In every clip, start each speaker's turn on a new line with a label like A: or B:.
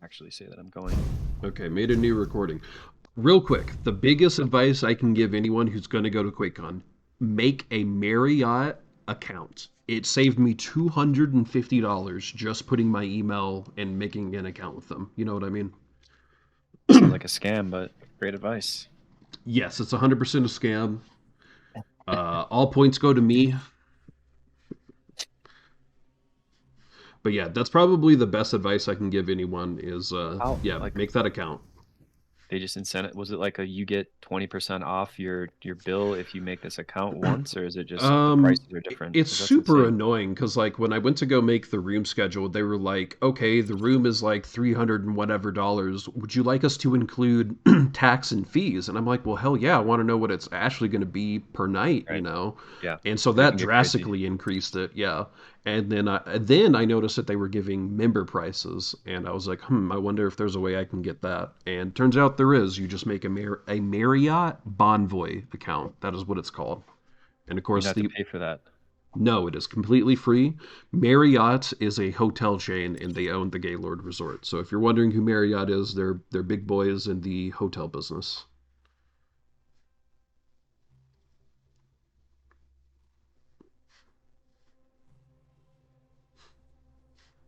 A: actually say that I'm going.
B: Okay, made a new recording. Real quick, the biggest advice I can give anyone who's going to go to QuakeCon, make a Marriott account. It saved me $250 just putting my email and making an account with them. You know what I mean?
A: Sounds like a scam, but great advice.
B: Yes, it's 100% a scam. All points go to me. But yeah, that's probably the best advice I can give anyone is
A: How
B: yeah,
A: like
B: make that account.
A: they just incentive was it like a you get 20% off your bill if you make this account once, or is it just the prices are different?
B: It's
A: Because that's
B: super
A: insane.
B: annoying because like when I went to go make the room schedule, they were like, "Okay, the room is like 300 and whatever dollars. Would you like us to include tax and fees?" And I'm like, "Well, hell yeah, I want to know what it's actually going to be per night, you
A: Right.
B: know?"
A: Yeah.
B: And so
A: They
B: that
A: can get crazy.
B: drastically increased it, yeah. And then I noticed that they were giving member prices, and I was like, I wonder if there's a way I can get that. And turns out there is. You just make a Marriott Bonvoy account. That is what it's called. And of
A: You'd
B: course,
A: have to
B: the
A: pay for that.
B: no, it is completely free. Marriott is a hotel chain, and they own the Gaylord Resort. So if you're wondering who Marriott is, they're big boys in the hotel business.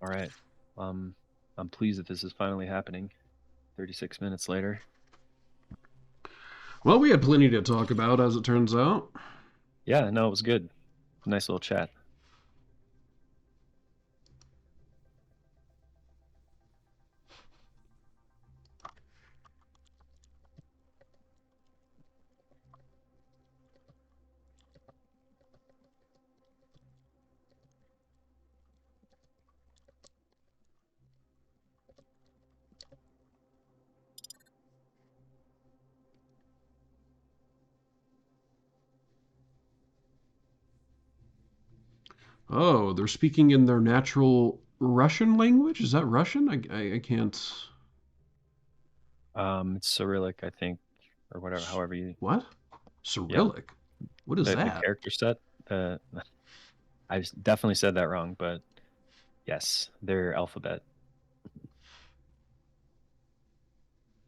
A: All right. Um, I'm pleased that this is finally happening. 36 minutes later.
B: Well, we had plenty to talk about, as it turns out.
A: Yeah, no, it was good. Nice little chat.
B: Oh, they're speaking in their natural Russian language? Is that Russian? I can't.
A: It's Cyrillic, I think, or whatever, however you.
B: What?
A: Yeah,
B: Cyrillic? What is
A: the
B: that?
A: character set. Uh, definitely said that wrong, but yes, their alphabet.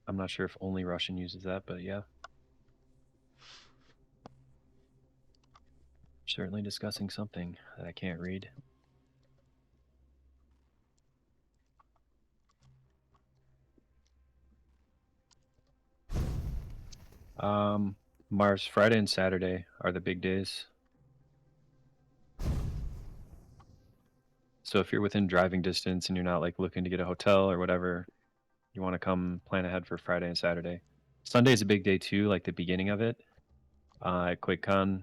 A: I'm not sure if only Russian uses that, but yeah, certainly discussing something that I can't read. Um, Mars, Friday and Saturday are the big days. So if you're within driving distance and you're not like looking to get a hotel or whatever, you want to come plan ahead for Friday and Saturday. Sunday is a big day too, like the beginning of it at QuakeCon,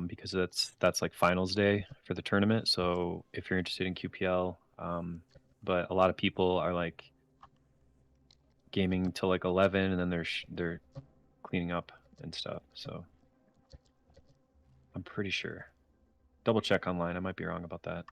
A: because that's like finals day for the tournament. So if you're interested in QPL, but a lot of people are like gaming till like 11, and then they're cleaning up and stuff. So I'm pretty sure. Double check online. I might be wrong about that.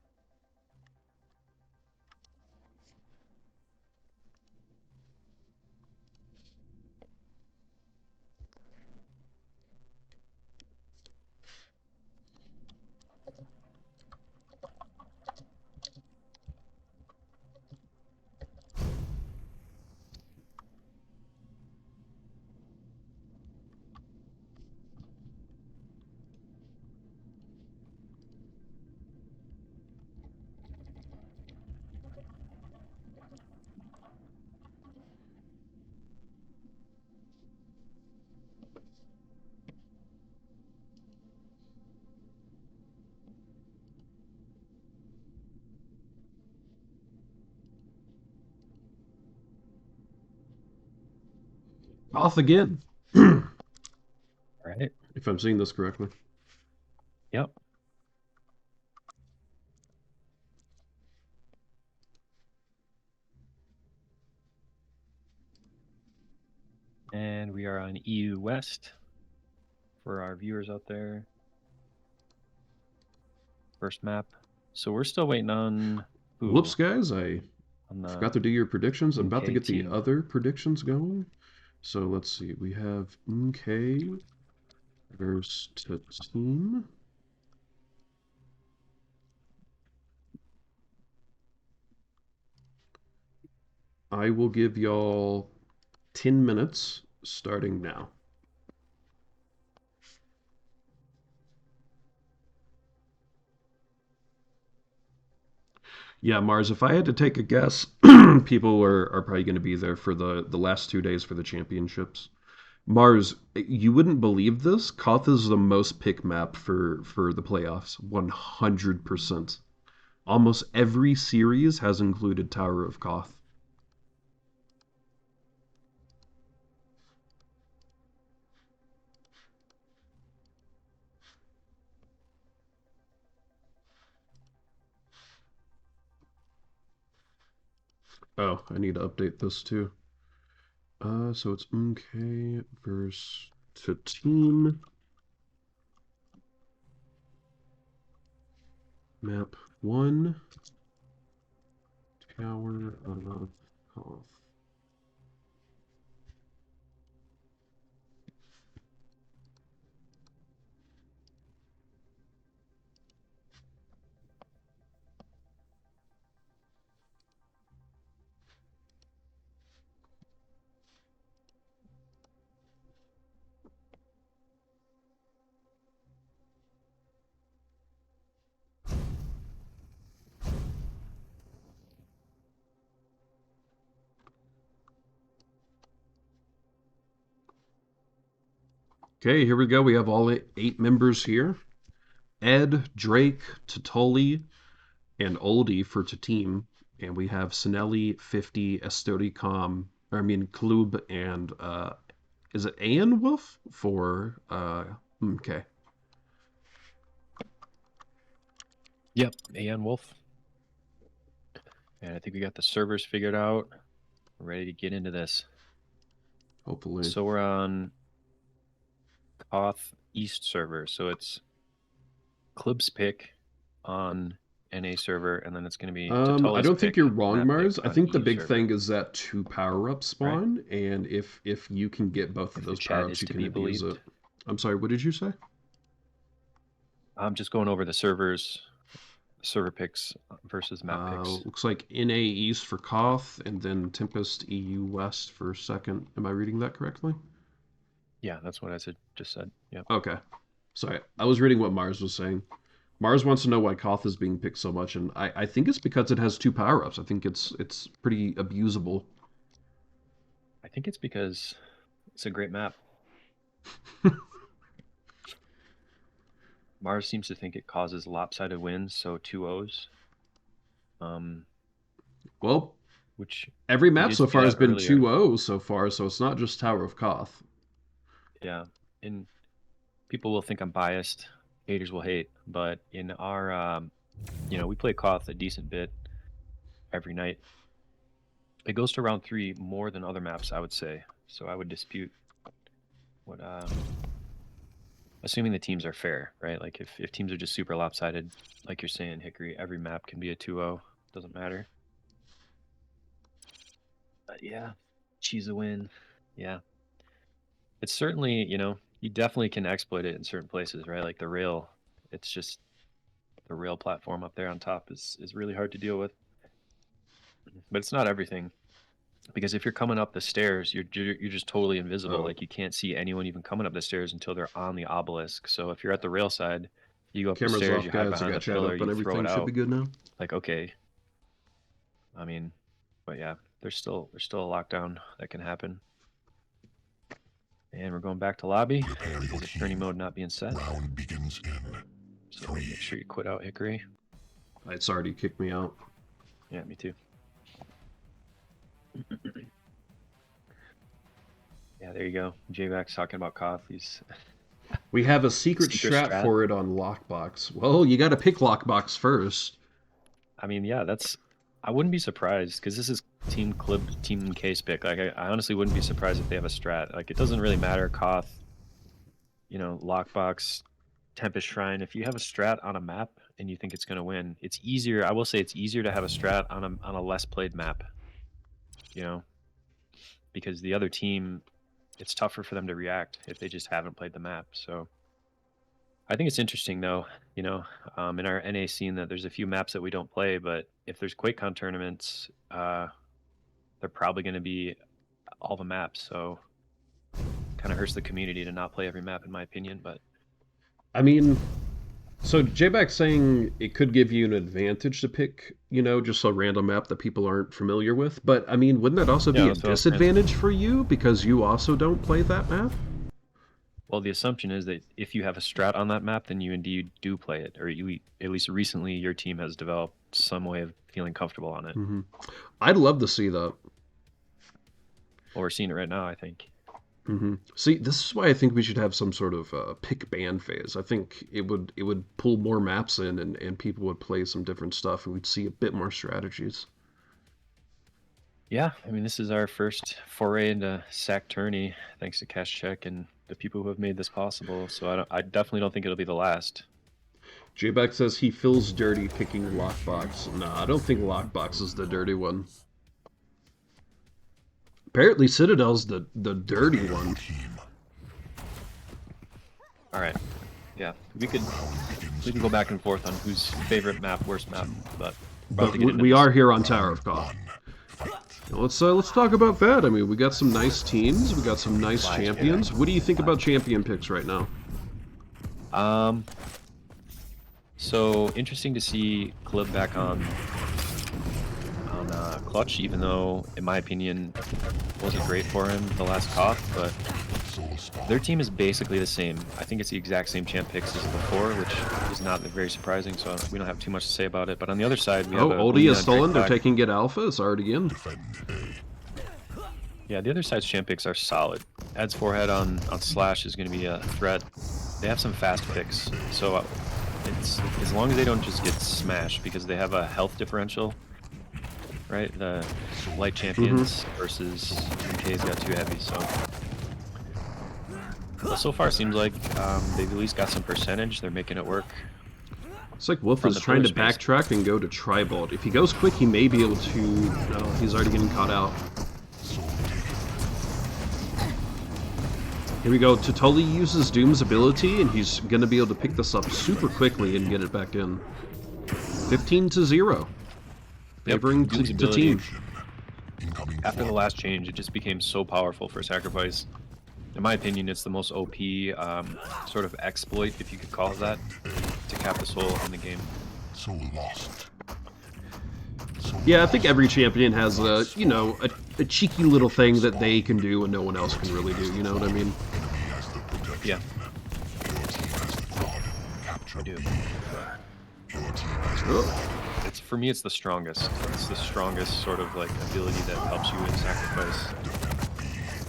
B: Off again. If
A: All right.
B: I'm seeing this correctly.
A: Yep. And we are on EU West for our viewers out there. First map. So we're still waiting on who?
B: Whoops, guys. I
A: On the
B: forgot to do your predictions. I'm about to
A: Mmmkey
B: get the
A: team.
B: other predictions going. So let's see. We have Mmmkey versus Tteam. I will give y'all 10 minutes starting now. Yeah, Mars, if I had to take a guess, people are probably going to be there for the last 2 days for the championships. Mars, you wouldn't believe this. Koth is the most pick map for the playoffs. 100%. Almost every series has included Tower of Koth. Oh, I need to update this too. So it's Mmmkey versus Ttully. Map 1. Tower of Koth. Okay, here we go. We have all 8 members here. Ed, Drake, Ttully, and Oldie for Tteam. And we have Sinelli, 50, Estoricom, Klyb, and is it Ayan Wolf for okay.
A: Yep, AN Wolf. And I think we got the servers figured out. We're ready to get into this.
B: Hopefully.
A: So we're on Koth East server. So it's Klyb's pick on NA server, and then it's going to be
B: I
A: Ttully's
B: don't think
A: pick,
B: you're wrong,
A: map pick
B: Mars. I
A: on
B: think the
A: EU
B: big
A: server.
B: thing is that 2 power-ups
A: Right?
B: spawn, and if you can get both of
A: If the
B: those
A: chat
B: power-ups,
A: is
B: you
A: to
B: can
A: be
B: abuse
A: believed.
B: it. I'm sorry, what did you say?
A: I'm just going over the server picks versus map picks.
B: Looks like NA East for Koth, and then Tempest EU West for second. Am I reading that correctly?
A: Yeah, that's what I just said. Yep.
B: Okay. Sorry, I was reading what Mars was saying. Mars wants to know why Koth is being picked so much, and I think it's because it has 2 power-ups. I think it's pretty abusable.
A: I think it's because it's a great map. Mars seems to think it causes lopsided wins, so 2-0s.
B: Well,
A: Which
B: every
A: we
B: map
A: did
B: so
A: see
B: far has
A: that
B: been
A: earlier.
B: 2-0 so far, so it's not just Tower of Koth.
A: Yeah, and people will think I'm biased. Haters will hate, but in our, we play Koth a decent bit every night. It goes to round 3 more than other maps, I would say. So I would dispute what, assuming the teams are fair, right? Like if teams are just super lopsided, like you're saying, Hickory, every map can be a 2-0. Doesn't matter. But yeah, choose a win. Yeah. It's certainly, you definitely can exploit it in certain places, right? Like the rail, it's just the rail platform up there on top is really hard to deal with. But it's not everything, because if you're coming up the stairs, you're just totally invisible.
B: Oh,
A: Like you can't see anyone even coming up the stairs until they're on the obelisk. So if you're at the rail side, you go up the
B: camera's
A: stairs,
B: off,
A: you hide
B: guys. I
A: behind
B: got
A: the
B: chat
A: pillar,
B: up and
A: you throw
B: everything
A: it
B: should be
A: out.
B: good now.
A: Like, okay, I mean, but yeah, there's still a lockdown that can happen. And we're going back to lobby because of tourney mode not being set.
C: Round begins in
A: So make sure you quit out, Hickory.
B: It's already kicked me out.
A: Yeah, me too. Yeah, there you go. J-Vax talking about Koth.
B: We have a secret strat
A: strat.
B: for it on Lockbox. Well, you got to pick Lockbox first.
A: I mean, yeah, I wouldn't be surprised because this is Team Klyb, Team Mmmkey's pick. Like, I honestly wouldn't be surprised if they have a strat. Like, it doesn't really matter, Koth, Lockbox, Tempest Shrine. If you have a strat on a map and you think it's going to win, it's easier. I will say it's easier to have a strat on a less played map, because the other team, it's tougher for them to react if they just haven't played the map. So I think it's interesting, though, in our NA scene that there's a few maps that we don't play, but if there's QuakeCon tournaments, that they're probably going to be all the maps. So kind of hurts the community to not play every map, in my opinion. But
B: I mean, so J-Back's saying it could give you an advantage to pick, just a random map that people aren't familiar with. But I mean, wouldn't that also
A: yeah,
B: be a
A: that's what I was saying.
B: disadvantage for you because you also don't play that map?
A: Well, the assumption is that if you have a strat on that map, then you indeed do play it, or you at least recently your team has developed some way of feeling comfortable on it.
B: Hmm. I'd love to see that.
A: Well, we're seeing it right now, I think.
B: Hmm. See, this is why I think we should have some sort of pick ban phase. I think it would pull more maps in, and people would play some different stuff, and we'd see a bit more strategies.
A: Yeah, I mean, this is our first foray into sack tourney, thanks to Cash Check and the people who have made this possible. So I definitely don't think it'll be the last.
B: J-Back says he feels dirty picking Lockbox. Nah, I don't think Lockbox is the dirty one. Apparently Citadel's the dirty one.
A: All right, yeah, we can go back and forth on whose favorite map, worst map, but
B: we are here on Tower of Koth. Let's talk about that. I mean, we got some nice teams, we got some nice champions. What do you think about champion picks right now?
A: So interesting to see Klyb back on clutch, even though, in my opinion, wasn't great for him the last Koth, but their team is basically the same. I think it's the exact same champ picks as before, which is not very surprising, so we don't have too much to say about it. But on the other side, we have
B: Oldie is stolen. They're taking it alpha. It's already in.
A: Yeah, the other side's champ picks are solid. Adds forehead on Slash is going to be a threat. They have some fast picks, so it's as long as they don't just get smashed, because they have a health differential, right? The light champions versus Mmmkey's got too heavy, so far it seems like they've at least got some percentage. They're making it work.
B: It's like Wolf is trying to backtrack and go to Tribald. If he goes quick, he may be able to... No, he's already getting caught out. Here we go. Ttully uses Doom's ability, and he's going to be able to pick this up super quickly and get it back in. 15-0. Favoring Tteam.
A: After the last change, it just became so powerful for Sacrifice. In my opinion, it's the most OP sort of exploit, if you could call it that, to cap the soul in the game.
C: So lost.
B: Yeah, I think every champion has a cheeky little thing that they can do and no one else can really do, you know what I mean?
A: Yeah. I do. For me, it's the strongest. It's the strongest sort of like ability that helps you in Sacrifice.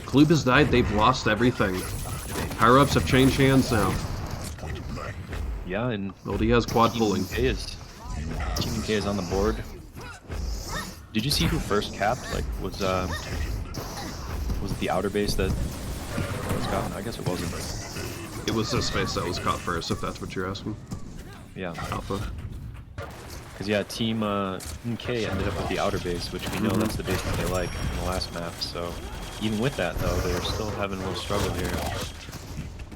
B: Klyb has died, they've lost everything. Power-ups have changed hands now.
A: Yeah, and
B: Oldie has quad pulling.
A: Team Mmmkey is on the board. Did you see who first capped? Like, was it the outer base that was caught? I guess it wasn't.
B: It was this base that was caught first, if that's what you're asking.
A: Yeah.
B: Alpha.
A: Because yeah, Team Mmmkey ended up with the outer base, which we know that's the base that they like in the last map. So even with that, though, they're still having a little struggle here.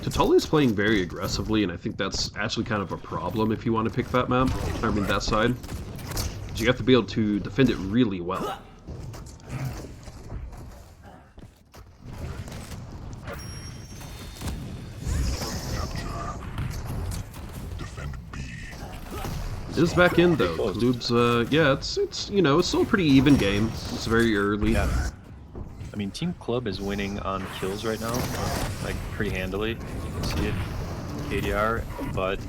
B: Ttully is playing very aggressively, and I think that's actually kind of a problem if you want to pick that map. I mean, that side. You have to be able to defend it really well. It is back in though. Klyb's, yeah, it's still a pretty even game. It's very early.
A: Yeah. I mean, Team Klyb is winning on kills right now, like pretty handily. You can see it, KDR, but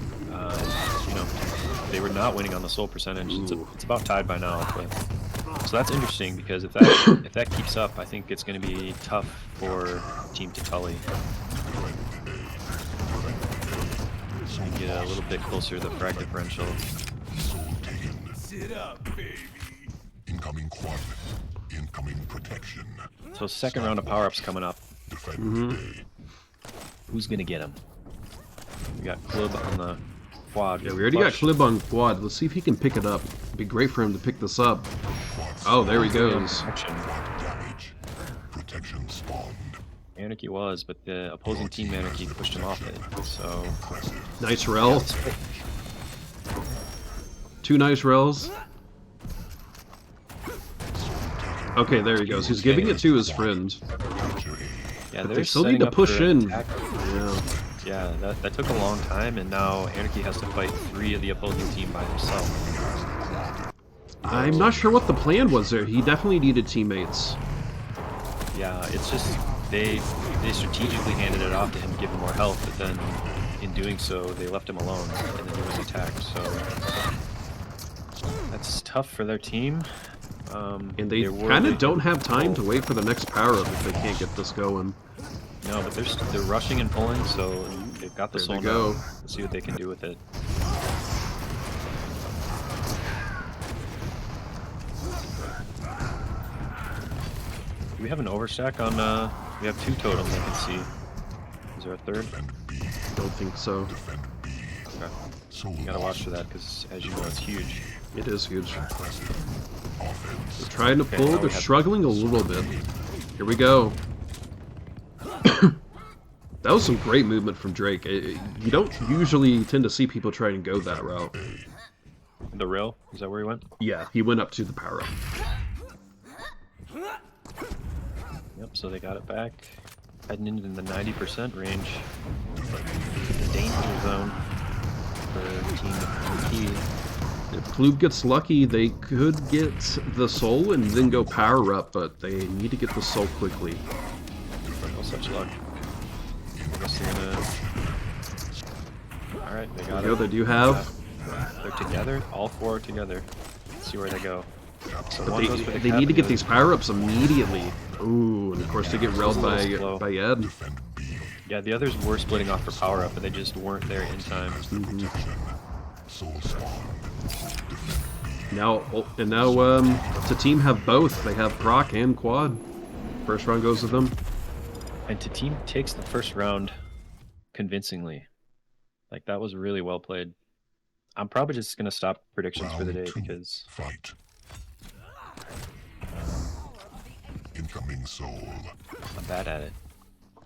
A: they were not winning on the soul percentage. It's about tied by now. But, so that's interesting, because if that keeps up, I think it's going to be tough for Team Ttully. So you get a little bit closer to the frag differential.
C: Sit up, baby. Incoming quad. Incoming protection.
A: So second round of power-ups coming up. Who's going to get him? We got Klyb on the quad.
B: Yeah, we already got Klyb on quad. Let's see if he can pick it up. It'd be great for him to pick this up. Oh, there he goes.
C: Protection spawned.
A: Anarchy was, but the opposing Team Anarchy pushed him off it. So
B: nice rel. 2 nice rels. Okay, there he goes. He's giving it to his friend.
A: Yeah,
B: But
A: they're
B: they still need
A: setting
B: to
A: up
B: push
A: for an
B: in.
A: attack.
B: Yeah.
A: Yeah, that took a long time, and now Anarchy has to fight 3 of the opposing team by himself.
B: I'm not sure what the plan was there. He definitely needed teammates.
A: Yeah, it's just they strategically handed it off to him, to give him more health, but then in doing so, they left him alone, and then he was attacked. So that's tough for their team.
B: And they kind of don't have time to wait for the next power-up if they can't get this going.
A: No, but they're rushing and pulling, so they've got the
B: There
A: soul
B: they go.
A: now. Let's see what they can do with it. Do we have an overstack on, we have 2 totems I can see. Is there a third?
B: Don't think so.
A: Okay. You gotta watch for that, because as you know, it's huge.
B: It is huge. They're trying to pull, they're struggling a little bit. Here we go. That was some great movement from Drake. You don't usually tend to see people try and go that route.
A: The rail? Is that where he went?
B: Yeah, he went up to the power-up.
A: Yep, so they got it back. Heading into the 90% range. The danger zone for Team Mmmkey.
B: If Klyb gets lucky, they could get the soul and then go power-up, but they need to get the soul quickly.
A: No such luck. I guess they're gonna... Alright, they got it.
B: They do have.
A: They're together. All 4 are together. Let's see where they go. So
B: But they need to get these power-ups immediately. Ooh, and of course they get railed by Ed.
A: Yeah, the others were splitting off for power-up, but they just weren't there in time.
B: Now Ttteam have both. They have proc and quad. First round goes to them.
A: And Ttteam takes the first round convincingly. Like, that was really well played. I'm probably just going to stop predictions for the day because...
C: Incoming soul.
A: I'm bad at it.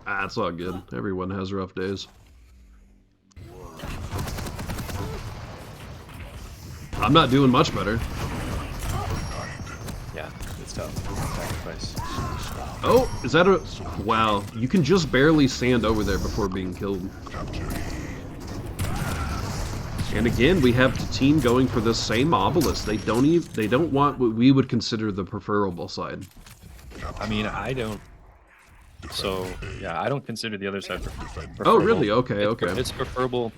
B: Ah, it's all good. Everyone has rough days. I'm not doing much better.
A: Yeah, it's tough. Sacrifice.
B: Oh, is that a... Wow, you can just barely stand over there before being killed. And again, we have Ttteam going for this same obelisk. They don't want what we would consider the preferable side.
A: I mean, I don't. So yeah, I don't consider the other side preferable.
B: Oh, really? Okay,
A: It's preferable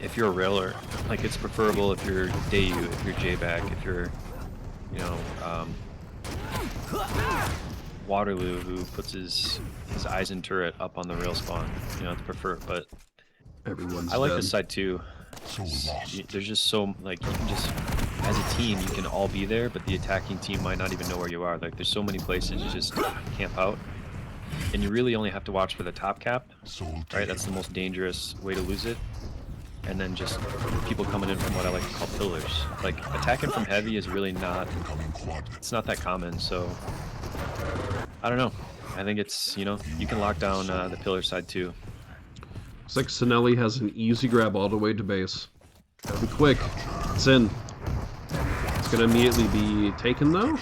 A: if you're a railer. Like, it's preferable if you're Dayu, if you're J-back, if you're, you know, Waterloo, who puts his Eisen turret up on the rail spawn. You know, it's preferred, but
B: everyone's
A: I like
B: dead.
A: this side too. There's just so, like, you can just, as a team, you can all be there, but the attacking team might not even know where you are. Like, there's so many places you just camp out, and you really only have to watch for the top cap, right? That's the most dangerous way to lose it. And then just people coming in from what I like to call pillars. Like, attacking from heavy is really not, it's not that common, so I don't know. I think it's, you know, you can lock down the pillar side too.
B: Looks like Sinelli has an easy grab all the way to base. Gotta be quick. It's in. It's gonna immediately be taken though.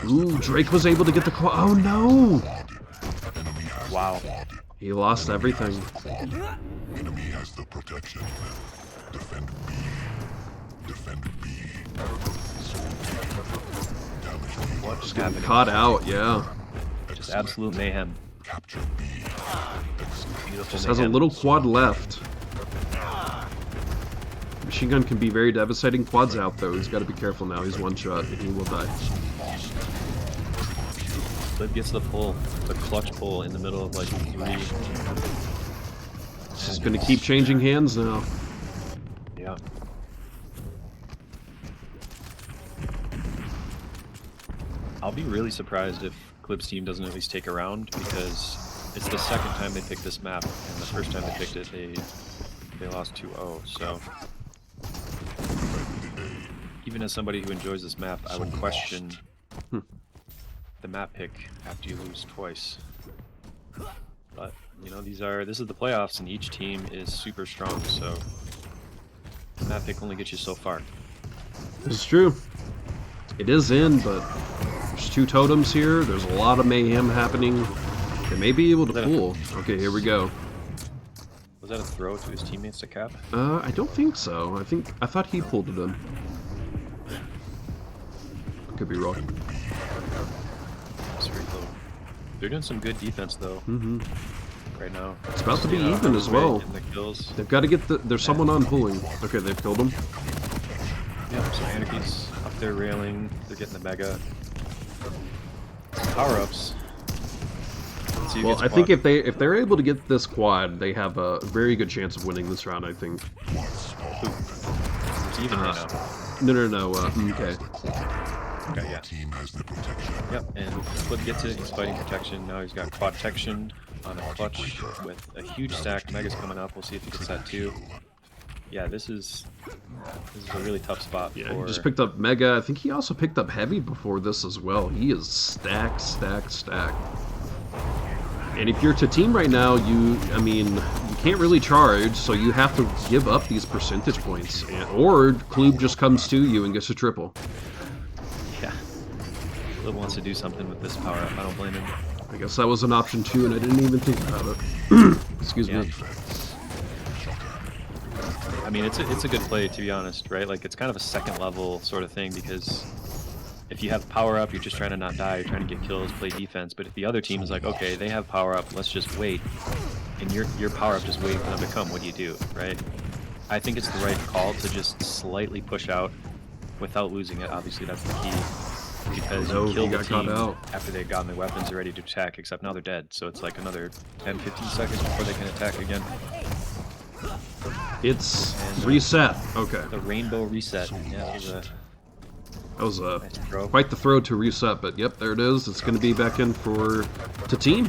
B: Ooh, Drake was able to get the quad. Oh no!
A: Wow.
B: He lost everything.
C: Enemy has the protection. Defend B. Defend B.
A: What just
B: Getting
A: happened?
B: caught out, yeah.
A: Just absolute mayhem.
C: Capture B.
A: Beautiful
B: Just has a
A: mayhem.
B: little quad left. Machine gun can be very devastating. Quad's out though. He's got to be careful now. He's one shot and he will die.
A: Klyb gets the pull, the clutch pull in the middle of like 3.
B: This is going to keep changing hands now.
A: Yeah. I'll be really surprised if Klyb's team doesn't at least take a round, because it's the second time they picked this map, and the first time they picked it, they lost 2-0. So even as somebody who enjoys this map, I would question the map pick after you lose twice. But you know, this is the playoffs, and each team is super strong, so the map pick only gets you so far.
B: This is true. It is in, but there's 2 totems here. There's a lot of mayhem happening. They may be able to pull. Okay, here we go.
A: Was that a throw to his teammates to cap?
B: I don't think so. I thought he pulled it in. Could be wrong.
A: They're doing some good defense though. Right now.
B: It's about to be even as well.
A: The kills.
B: They've got to get the. There's someone on pulling. Okay, they've killed him.
A: Yeah, so Anarchy's up there railing. They're getting the mega power-ups.
B: Well, I think if they're able to get this quad, they have a very good chance of winning this round. I think.
A: It's even right now.
B: No. Okay.
A: Okay, yeah. Yep, and Klyb gets it. He's fighting protection. Now he's got quad protection on a clutch with a huge stack. Mega's coming up. We'll see if he gets that too. Yeah, this is a really tough spot.
B: Yeah, he just picked up Mega. I think he also picked up Heavy before this as well. He is stacked. And if you're Ttteam right now, you can't really charge, so you have to give up these percentage points, or Klyb just comes to you and gets a triple.
A: Yeah, Klyb wants to do something with this power up. I don't blame him.
B: I guess that was an option too, and I didn't even think about it. Excuse me.
A: I mean, it's a good play, to be honest, right? Like, it's kind of a second level sort of thing, because if you have power up, you're just trying to not die, you're trying to get kills, play defense. But if the other team is like, okay, they have power up, let's just wait, and your power up just waiting for them to come, what do you do, right? I think it's the right call to just slightly push out without losing it. Obviously, that's the key, because you kill the team after they've gotten their weapons ready to attack, except now they're dead. So it's like another 10-15 seconds before they can attack again.
B: It's reset. Okay.
A: The rainbow reset. Yeah,
B: that was quite the throw to reset, but yep, there it is. It's going to be back in for Ttteam.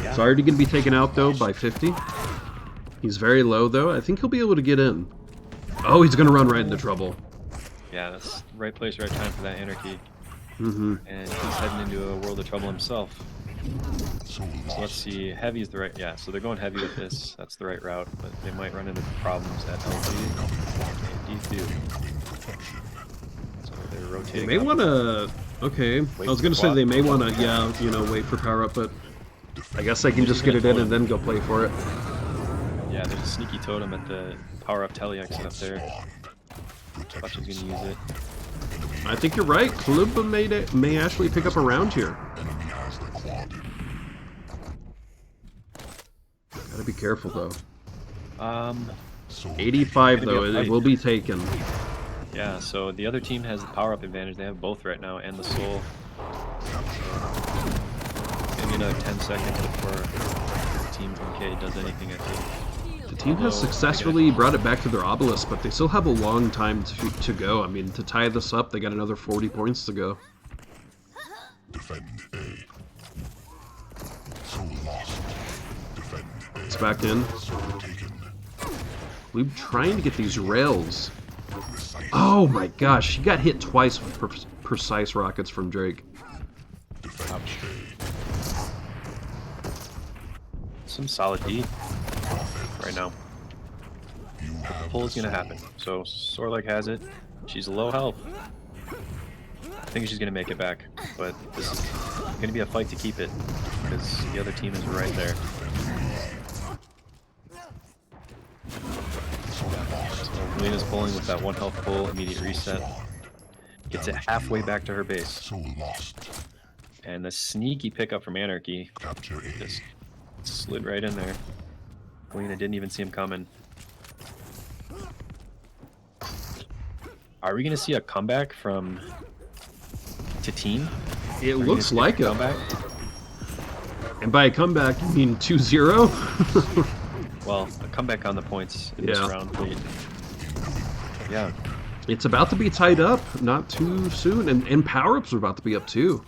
B: It's already going to be taken out, though, by 50. He's very low, though. I think he'll be able to get in. Oh, he's going to run right into trouble.
A: Yeah, that's right place, right time for that Anarchy. And he's heading into a world of trouble himself. So let's see, Heavy is the right, yeah, so they're going Heavy with this. That's the right route, but they might run into problems at LG and D2. They're rotating.
B: They may want to. Okay, I was gonna say they may want to. Yeah, wait for power up, but I guess they can just get it in and then go play for it.
A: Yeah, there's a sneaky totem at the power up Ttully exit up there. Clutch is gonna use it.
B: I think you're right. Klyb may actually pick up a round here. Gotta be careful though. 85 though. It will be taken.
A: Yeah, so the other team has the power-up advantage. They have both right now, and the soul. Maybe another 10 seconds before Team Mmmkey does anything, I think.
B: The team has successfully brought it back to their obelisk, but they still have a long time to go. I mean, to tie this up, they got another 40 points to go.
C: Defend A. Soul lost. Defend A.
B: It's back in. We're trying to get these rails. Oh my gosh, he got hit twice with precise rockets from Drake.
A: Ouch. Some solid D right now. The pull is gonna happen. So Sorleg has it. She's low health. I think she's gonna make it back, but this is gonna be a fight to keep it because the other team is right there. Lena's pulling with that 1 health pull, immediate reset. Gets it halfway back to her base. And the sneaky pickup from Anarchy just slid right in there. Lena didn't even see him coming. Are we going to see a comeback from Ttteam?
B: It looks like it. And by a comeback, you mean 2-0?
A: Well, a comeback on the points in this round. Yeah.
B: It's about to be tied up, not too soon, and power-ups are about to be up too.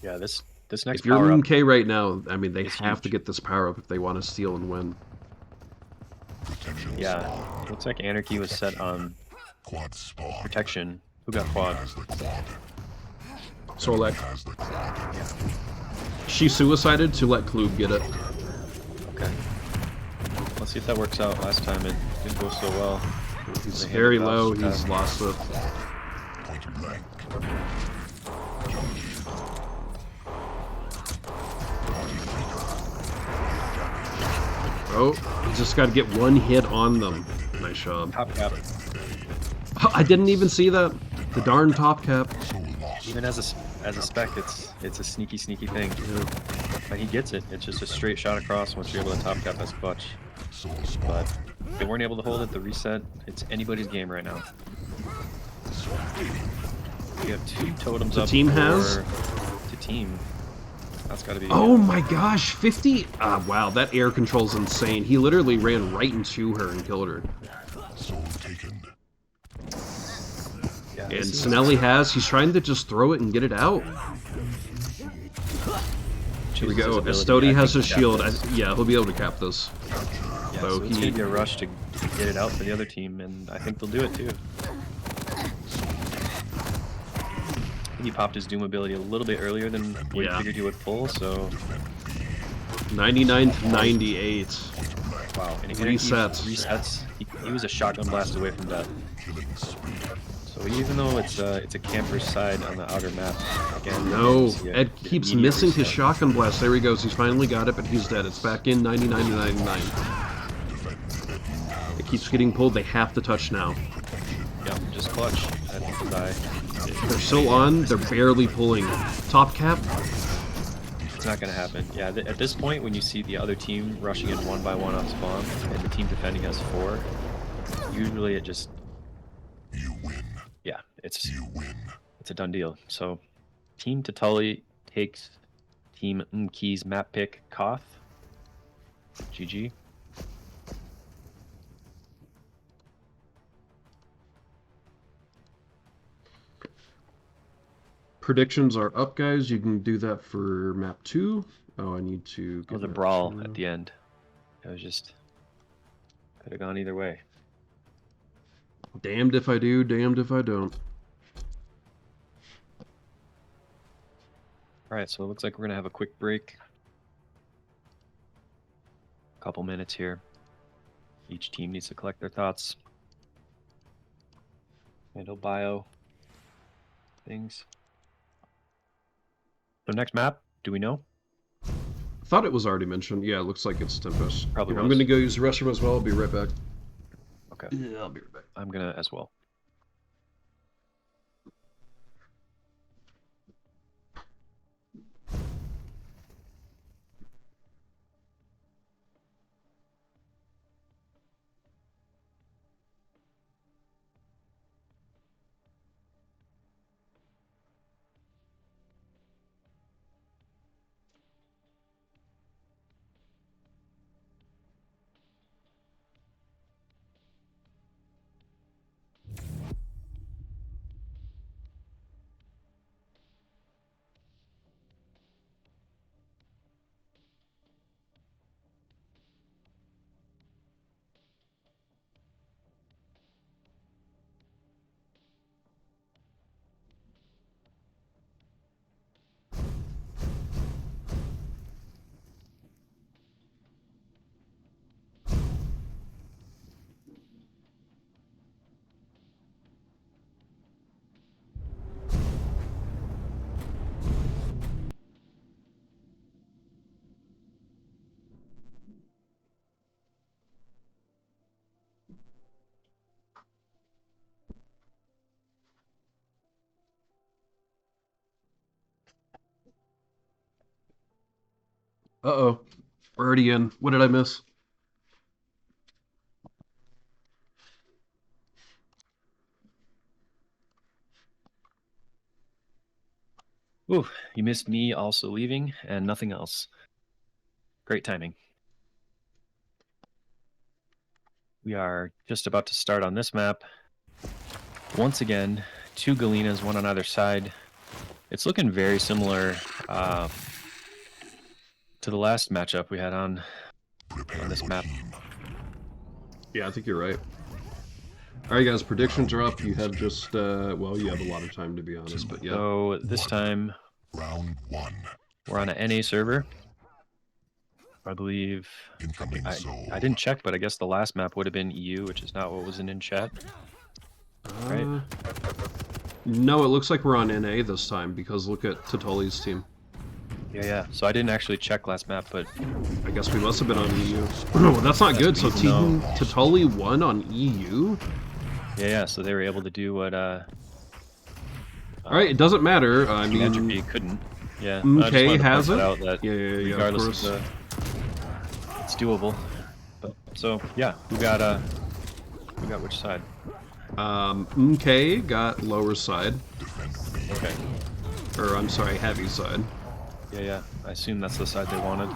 A: Yeah, this next
B: if you're
A: power-up...
B: Mmmkey right now, I mean, they have to get this power-up if they want to steal and win.
A: Yeah, looks like Anarchy was set on protection. Who got quad?
B: Sorleg. She suicided to let Klyb get it.
A: Okay. Let's see if that works out. Last time it didn't go so well.
B: He's
A: They
B: very
A: handed it
B: low.
A: off,
B: He's lost it.
C: Point blank.
B: Oh, he's just got to get one hit on them. Nice job.
A: Top cap.
B: Oh, I didn't even see that. The darn top cap.
A: Even as a spec, it's a sneaky thing. But he gets it. It's just a straight shot across once you're able to top cap as clutch. But if they weren't able to hold it, the reset, it's anybody's game right now. We have 2 totems up.
B: Team has?
A: To team. That's gotta be.
B: Oh my gosh, 50? Wow, that air control's insane. He literally ran right into her and killed her.
C: Soul taken.
A: Yeah,
B: And
A: this is-
B: Snelly he's trying to just throw it and get it out. Here we
A: chooses his
B: go.
A: ability.
B: Estodi
A: I
B: has
A: think
B: a
A: he cap
B: shield.
A: this.
B: Yeah, he'll be able to cap this.
A: Yeah,
B: So
A: so it's
B: he-
A: gonna be a rush to get it out for the other team, and I think they'll do it too. He popped his Doom ability a little bit earlier than we
B: Yeah.
A: figured he would pull, so
B: 99 to 98.
A: wow. And he
B: Resets.
A: resets. He was a shotgun blast away from death. So even though it's a camper's side on the outer map, again,
B: No,
A: you see
B: Ed
A: the
B: keeps
A: immediate
B: missing his
A: reset.
B: shotgun blast. There he goes. He's finally got it, but he's dead. It's back in 99 to 99. It keeps getting pulled. They have to touch now.
A: Yep, just clutch. I think he'll die.
B: They're still on. They're barely pulling. Top cap.
A: It's not gonna happen. Yeah, at this point, when you see the other team rushing in 1 by 1 on spawn, and the team defending has 4, usually it just,
C: You win.
A: yeah, it's
C: You win.
A: a done deal. So, Team Ttully takes Team Mmmkey's map pick Koth. GG.
B: Predictions are up, guys. You can do that for map 2. Oh, I need to
A: It was
B: get
A: a
B: map
A: brawl
B: 2.
A: at the end. It was just, could have gone either way.
B: Damned if I do, damned if I don't.
A: Alright, so it looks like we're gonna have a quick break. Couple minutes here. Each team needs to collect their thoughts. Handle bio things. So next map, do we know?
B: I thought it was already mentioned. Yeah, it looks like it's Tempest.
A: Probably
B: Here, I'm
A: was.
B: going to go use the restroom as well. I'll be right back.
A: Okay,
B: Yeah, I'll be right back.
A: I'm gonna as well.
B: Uh-oh. We're already in. What did I miss?
A: Ooh, you missed me also leaving and nothing else. Great timing. We are just about to start on this map. Once again, 2 Galenas, 1 on either side. It's looking very similar to the last matchup we had on
C: Prepare
A: this
C: your
A: map.
C: team.
B: Yeah, I think you're right. All right, guys, predictions are up. You have just, well, you have a lot of time, to be honest, but yeah.
A: So this time
C: Round 1.
A: we're on an NA server. I believe
C: Incoming
A: I didn't check, but I guess the last map would have been EU, which is not what was in chat. Right?
B: No, it looks like we're on NA this time because look at Ttully's team.
A: Yeah. So I didn't actually check last map, but
B: I guess we must have been on EU. Well, that's not good. So Team Ttully won on EU.
A: yeah. So they were able to do what.
B: All right, it doesn't matter. I mean,
A: Entropy couldn't. Yeah.
B: Mmmkey has it.
A: Out that
B: Yeah,
A: regardless
B: of course.
A: It's doable. But, so yeah, we got which side?
B: Mmmkey got lower side.
A: Okay.
B: Or I'm sorry, heavy side.
A: Yeah. I assume that's the side they wanted.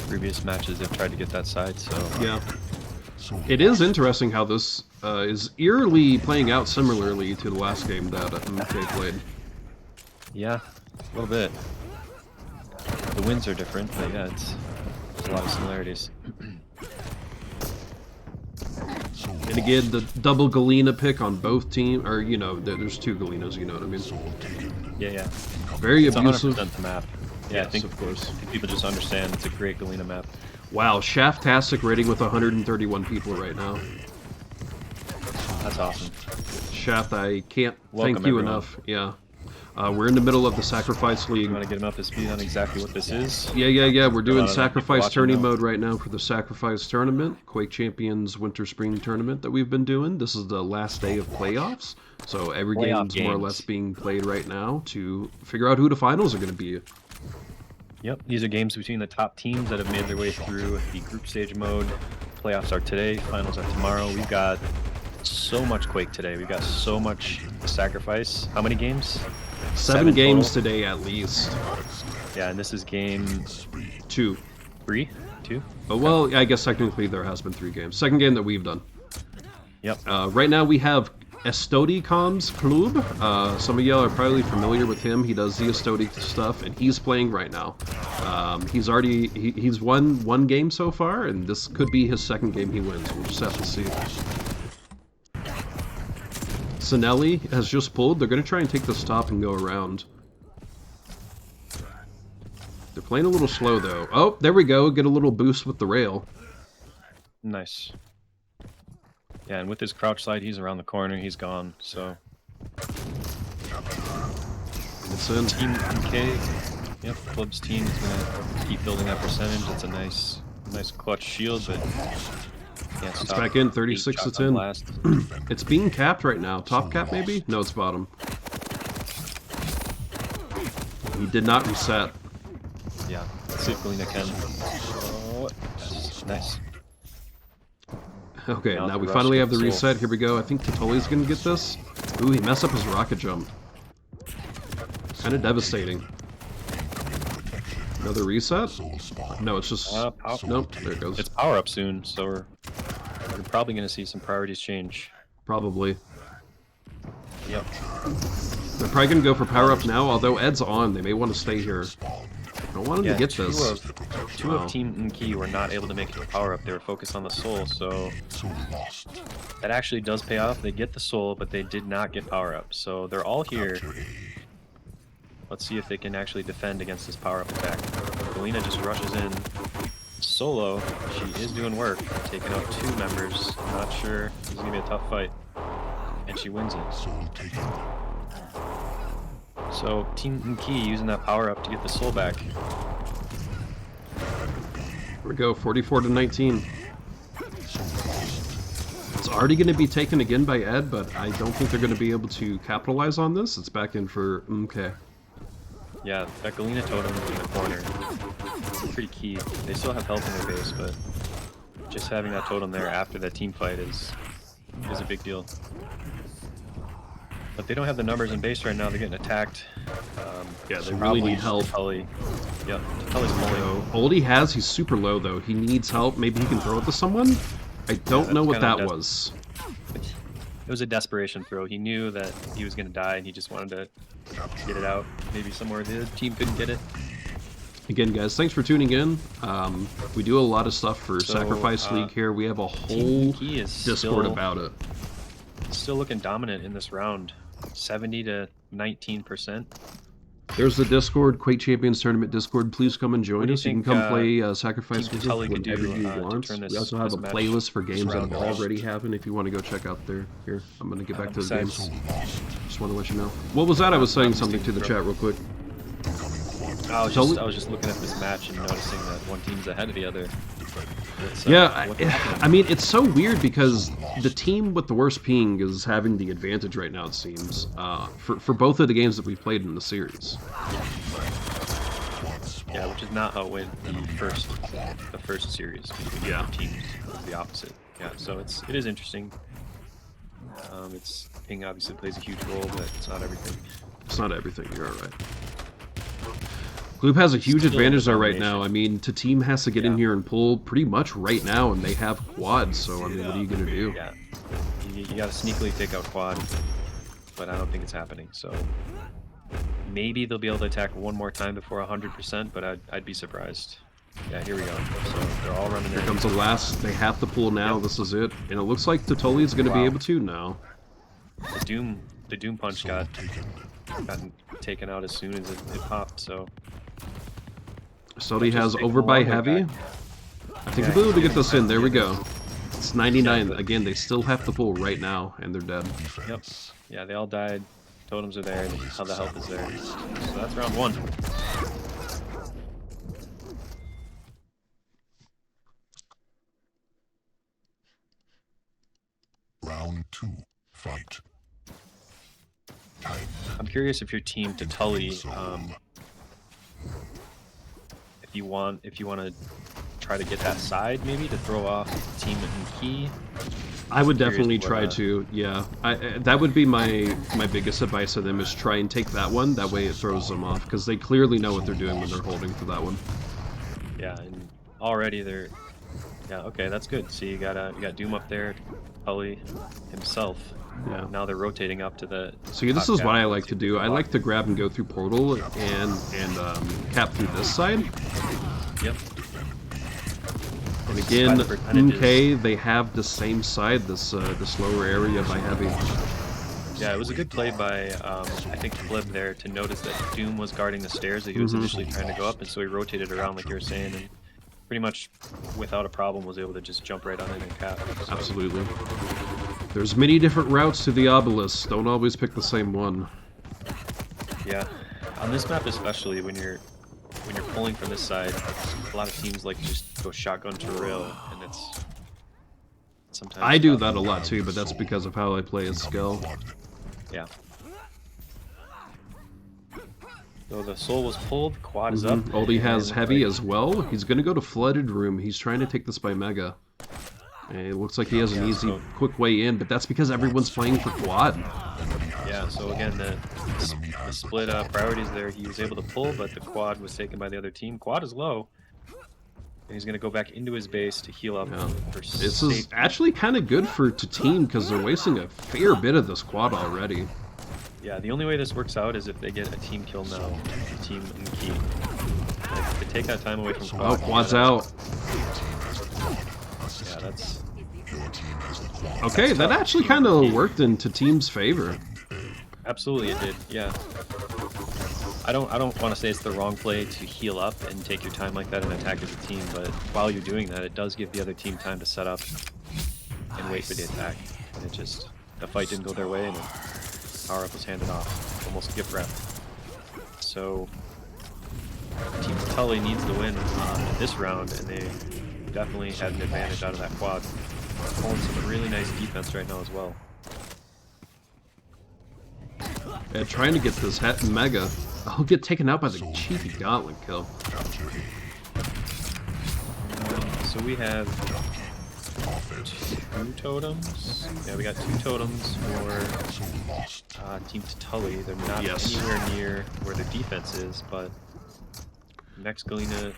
A: Previous matches they've tried to get that side, so
B: Yeah. It is interesting how this is eerily playing out similarly to the last game that Mmmkey played.
A: yeah, a little bit. The wins are different, but yeah, there's a lot of similarities.
B: And again, the double Galena pick on both teams, or you know, there's two Galenas, you know what I mean?
A: Yeah.
B: Very
A: It's
B: abusive.
A: 100% the map. Yeah,
B: Yes,
A: I think
B: of course.
A: people just understand it's a great Galena map.
B: Wow, Shaftastic rating with 131 people right now.
A: That's awesome.
B: Shaft, I can't
A: Welcome,
B: thank you
A: everyone.
B: enough. Yeah. We're in the middle of the Sacrifice League.
A: You want to get them up to speed on exactly what this is?
B: Yeah. We're doing
A: lot of
B: Sacrifice
A: people watching
B: Tourney
A: now.
B: mode right now for the Sacrifice Tournament, Quake Champions Winter Spring Tournament that we've been doing. This is the last day of playoffs, so every
A: Playoff
B: game's more or
A: games.
B: less being played right now to figure out who the finals are going to be.
A: Yep, these are games between the top teams that have made their way through the group stage mode. Playoffs are today, finals are tomorrow. We've got so much Quake today. We've got so much Sacrifice. How many games?
B: 7 games
A: total?
B: today at least.
A: Yeah, and this is game
B: 2.
A: 3? 2?
B: But well, I guess technically there has been 3 games. Second game that we've done.
A: Yep.
B: Right now we have Estodi Comms Klyb. Some of y'all are probably familiar with him. He does the Estodi stuff, and he's playing right now. He's won 1 game so far, and this could be his second game he wins. We'll just have to see. Sinelli has just pulled. They're going to try and take this top and go around. They're playing a little slow, though. Oh, there we go. Get a little boost with the rail.
A: Nice. Yeah, and with his crouch slide, he's around the corner. He's gone, so...
B: It's in.
A: Team Mmmkey. Yep, Klyb's team is going to keep building that percentage. That's a nice clutch shield, but... Can't
B: It's
A: stop
B: back in.
A: 8
B: 36 it's
A: shotgun
B: in.
A: blast.
B: It's being capped right now. Top cap, maybe? No, it's bottom. He did not reset.
A: Yeah, let's see if Galena can. Oh, yes, nice.
B: Okay,
A: Now
B: now
A: the
B: we
A: rush
B: finally
A: to
B: have the
A: the soul.
B: reset. Here we go. I think Ttully's gonna get this. Ooh, he messed up his rocket jump. Kind of devastating. Another reset? No, it's just... Nope, there it goes.
A: It's power up soon, so we're probably going to see some priorities change.
B: Probably.
A: Yep.
B: They're probably gonna go for power up now, although Ed's on. They may want to stay here. I don't want him
A: Yeah,
B: to get
A: two
B: this.
A: of Team Mmmkey were not able to make it to power up. They were focused on the soul, so that actually does pay off. They get the soul, but they did not get power up. So they're all here. Let's see if they can actually defend against this power up attack. Galena just rushes in solo. She is doing work, taking out 2 members. Not sure. This is gonna be a tough fight, and she wins it. So Team Mmmkey using that power up to get the soul back.
B: Here we go, 44 to 19. It's already going to be taken again by Ed, but I don't think they're going to be able to capitalize on this. It's back in for Mmmkey.
A: Yeah, that Galena totem in the corner is pretty key. They still have health in their base, but just having that totem there after that team fight is a big deal. But they don't have the numbers in base right now. They're getting attacked.
B: Yeah, they
A: Probably
B: really need help.
A: Ttully. Yep, Ttully's pulling.
B: Old he has, he's super low though. He needs help. Maybe he can throw it to someone? I don't know what
A: kinda
B: that was.
A: It was a desperation throw. He knew that he was going to die, and he just wanted to get it out. Maybe somewhere the team couldn't get it.
B: Again, guys, thanks for tuning in. We do a lot of stuff for
A: So,
B: Sacrifice League here. We have a
A: Team
B: whole
A: Mmmkey is
B: Discord
A: still,
B: about it.
A: still looking dominant in this round. 70 to 19%.
B: There's the Discord, Quake Champions Tournament Discord. Please come and join us. You can come play Sacrifice
A: Team
B: with us
A: Ttully could
B: whenever
A: do,
B: you
A: to
B: want.
A: turn this-
B: We also have
A: this
B: a
A: match,
B: playlist for games that
A: round
B: already happen if you want to go check out there. Here, I'm going to get back to the
A: besides-
B: games. Just want to let you know. What was that? I was saying something to the chat real quick.
A: I was just looking at this match and noticing that one team's ahead of the other.
B: Yeah, I mean, it's so weird because the team with the worst ping is having the advantage right now, it seems, for both of the games that we've played in the series.
A: Yeah, which is not how it went the first series between the teams. It was the opposite. Yeah, so it is interesting. It's ping obviously plays a huge role, but it's not everything.
B: It's not everything. You're all right. Klyb has a huge advantage there right now. I mean, Tteam has to get in here and pull pretty much right now, and they have quad, so, I mean, what are you going to do?
A: Yeah, you got to sneakily take out quad, but I don't think it's happening, so maybe they'll be able to attack one more time before 100%, but I'd be surprised. Yeah, here we go. So they're all running
B: Here
A: in.
B: comes the last. They have to pull now. This is it. And it looks like Ttully is going to be able to now.
A: The Doom punch got taken out as soon as it popped, so...
B: Ttully has over by heavy. I think we'll be able to get this in. There we go. It's 99. Again, they still have to pull right now, and they're dead.
A: Yep. Yeah, they all died. Totems are there, and all the health is there. So that's round one.
C: Round 2. Fight. Time.
A: I'm curious if your team Ttully, if you want to try to get that side, maybe to throw off Team Mmmkey.
B: I would definitely try to. Yeah, that would be my biggest advice to them is try and take that one. That way it throws them off because they clearly know what they're doing when they're holding for that one.
A: Yeah, and already they're. Yeah, okay, that's good. See, you got Doom up there, Ttully himself.
B: Yeah.
A: Now they're rotating up to the.
B: See, this is what I like to do. I like to grab and go through portal and cap through this side.
A: Yep.
B: And again, Mmmkey, they have the same side, this lower area by heavy.
A: Yeah, it was a good play by, I think, Klyb there to notice that Doom was guarding the stairs that he was initially trying to go up, and so he rotated around like you were saying, and pretty much without a problem was able to just jump right on in and cap. So.
B: Absolutely. There's many different routes to the obelisk. Don't always pick the same one.
A: Yeah, on this map especially, when you're pulling from this side, a lot of teams like to just go shotgun to rail, and it's sometimes.
B: I do that a lot too, but that's because of how I play as Skull.
A: Yeah. So the soul was pulled, quad is up.
B: Oldie has heavy as well. He's gonna go to flooded room. He's trying to take this by Mega. And it looks like he has an easy, quick way in, but that's because everyone's playing for quad.
A: Yeah, so again, the split priorities there, he was able to pull, but the quad was taken by the other team. Quad is low, and he's going to go back into his base to heal up for safety.
B: This is actually kind of good for Tteam because they're wasting a fair bit of this quad already.
A: Yeah, the only way this works out is if they get a team kill now, Team Mmmkey. If they take that time away from quad.
B: Oh, quad's out.
A: Yeah, that's...
B: Okay, that actually kind of worked into Team's favor.
A: Absolutely, it did. Yeah. I don't want to say it's the wrong play to heal up and take your time like that and attack as a team, but while you're doing that, it does give the other team time to set up and wait for the attack. And it just the fight didn't go their way, and power up was handed off, almost gift wrap. So Team Ttully needs to win this round, and they definitely had an advantage out of that quad. Pulling some really nice defense right now as well.
B: Yeah, trying to get this Mega. I'll get taken out by the cheeky gauntlet kill.
A: So we have 2 totems. Yeah, we got 2 totems for Team Ttully. They're not anywhere near where their defense is, but next Galena.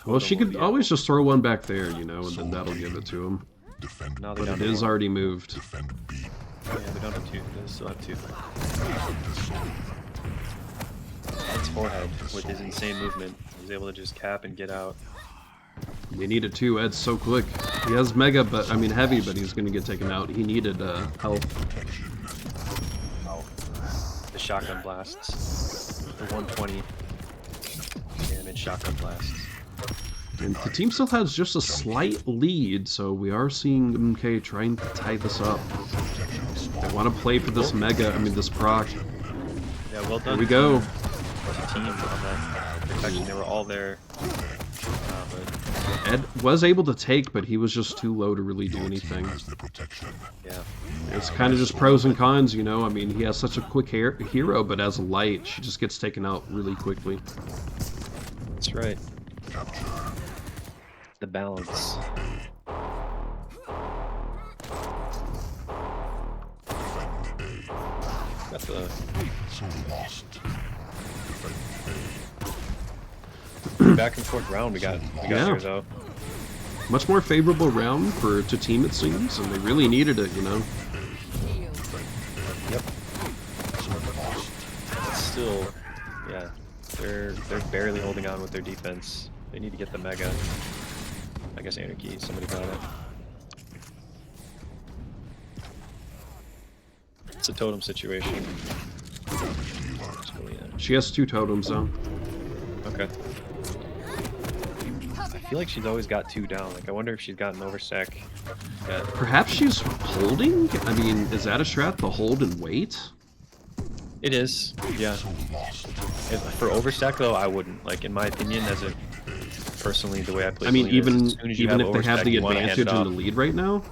B: Well, she could always just throw one back there, you know, and then that'll give it to him.
A: Now
B: But it is already moved.
A: Oh, yeah, we don't have 2. They still have 2. That's forehead with his insane movement. He's able to just cap and get out.
B: We needed 2. Ed's so quick. He has Mega, but I mean heavy, but he's going to get taken out. He needed health.
A: Oh. The shotgun blasts. the 120 damage shotgun blasts.
B: And the team still has just a slight lead, so we are seeing Mmmkey trying to tie this up. They want to play for this this proc.
A: Yeah, well done.
B: Here we go.
A: Team on that protection. They were all there. But
B: Ed was able to take, but he was just too low to really do anything.
A: yeah.
B: It's kind of just pros and cons, you know? I mean, he has such a quick hero, but as a light, she just gets taken out really quickly.
A: That's right. The balance. Got the back and forth round we got here though.
B: Much more favorable round for Tteam, it seems, and they really needed it, you know?
A: Yep. Still, yeah, they're barely holding on with their defense. They need to get the mega. I guess Anarchy, somebody got it. It's a totem situation.
B: She has 2 totems, though.
A: Okay. I feel like she's always got 2 down. Like, I wonder if she's gotten overstack. Yeah.
B: Perhaps she's holding? I mean, is that a strat, the hold and wait?
A: It is, yeah. For overstack, though, I wouldn't. Like, in my opinion, as a personally, the way I play.
B: I mean, even
A: if
B: if they have the advantage in the lead right now,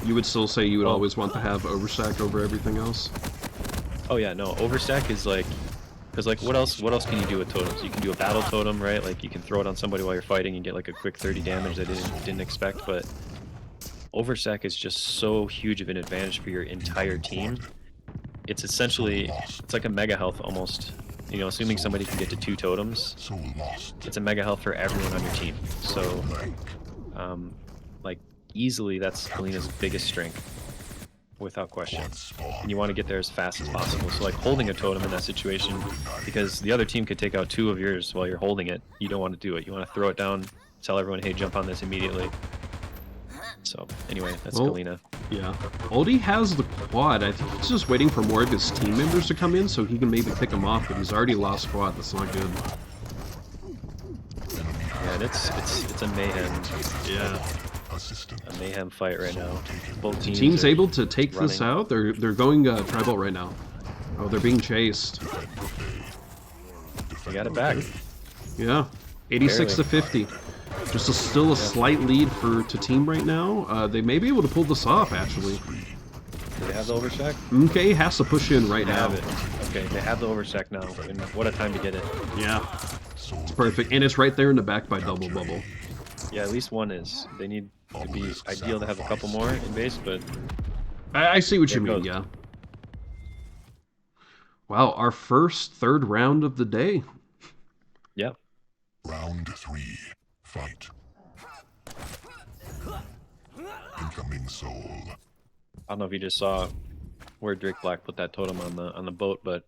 B: you would still say you would always want to have overstack over everything else.
A: Oh yeah, no, overstack is like, because like what else can you do with totems? You can do a battle totem, right? Like you can throw it on somebody while you're fighting and get like a quick 30 damage that I didn't expect. But overstack is just so huge of an advantage for your entire team. It's essentially, it's like a mega health almost. You know, assuming somebody can get to 2 totems, it's a mega health for everyone on your team. So, like, easily that's Kalina's biggest strength, without question. And you want to get there as fast as possible. So, like, holding a totem in that situation, because the other team could take out 2 of yours while you're holding it, you don't want to do it. You want to throw it down, tell everyone, hey, jump on this immediately. So, anyway, that's Kalina.
B: Yeah. Oldie has the quad. I think he's just waiting for more of his team members to come in so he can maybe pick him off, but he's already lost quad. That's not good.
A: Yeah, and it's a mayhem. Yeah. A mayhem fight right now. Both
B: team's able to take this out. They're going tribal right now. Oh, they're being chased.
A: They got it back.
B: Yeah. 86 to 50. Just still a slight lead for Tteam right now. They may be able to pull this off, actually.
A: Do they have the overstack?
B: Mmmkey has to push in right now.
A: Okay, they have the overstack now, and what a time to get it.
B: Yeah. It's perfect, and it's right there in the back by Double Bubble.
A: Yeah, at least one is. They need to be ideal to have a couple more in base, but...
B: I see what you mean, yeah. Wow, our first 3rd round of the day.
A: Yep.
C: Round 3. Fight. Incoming soul.
A: I don't know if you just saw where Drake Black put that totem on the boat, but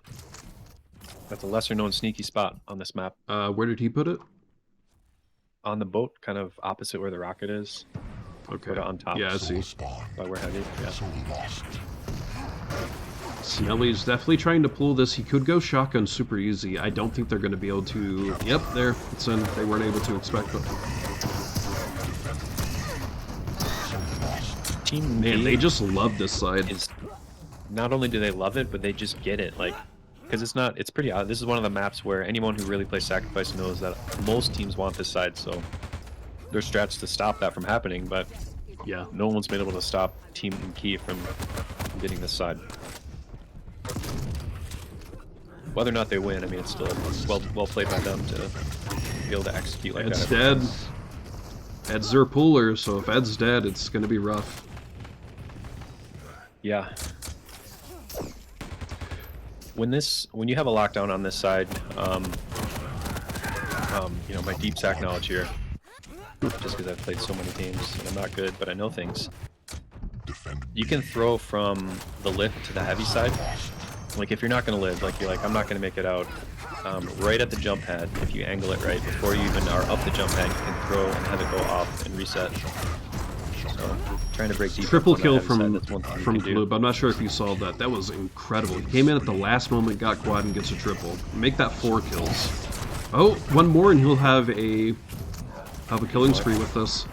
A: that's a lesser known sneaky spot on this map.
B: Where did he put it?
A: On the boat, kind of opposite where the rocket is.
B: Okay.
A: On top.
B: Yeah, I see.
A: By where heavy. Yeah.
B: Snelly's definitely trying to pull this. He could go shotgun super easy. I don't think they're going to be able to... Yep, there. It's in. They weren't able to expect it.
A: Team
B: Man, they just love this side.
A: Not only do they love it, but they just get it. Like, because it's pretty odd. This is one of the maps where anyone who really plays Sacrifice knows that most teams want this side, so there's strats to stop that from happening, but
B: yeah,
A: no one's been able to stop Team Mmmkey from getting this side. Whether or not they win, I mean, it's still well played by them to be able to execute like
B: Ed's
A: that.
B: Ed's dead. Ed's their pooler, so if Ed's dead, it's going to be rough.
A: Yeah. When you have a lockdown on this side, you know, my deep sack knowledge here, just because I've played so many games and I'm not good, but I know things. You can throw from the lift to the heavy side. Like if you're not going to live, like you're like, I'm not going to make it out, right at the jump pad, if you angle it right, before you even are up the jump pad, you can throw and have it go off and reset. So Trying to break deep.
B: Triple
A: on that
B: kill
A: heavy side,
B: from
A: that's one thing you can do.
B: Klyb. I'm not sure if you saw that. That was incredible. He came in at the last moment, got quad, and gets a triple. Make that 4 kills. Oh, one more, and he'll have a killing spree with us.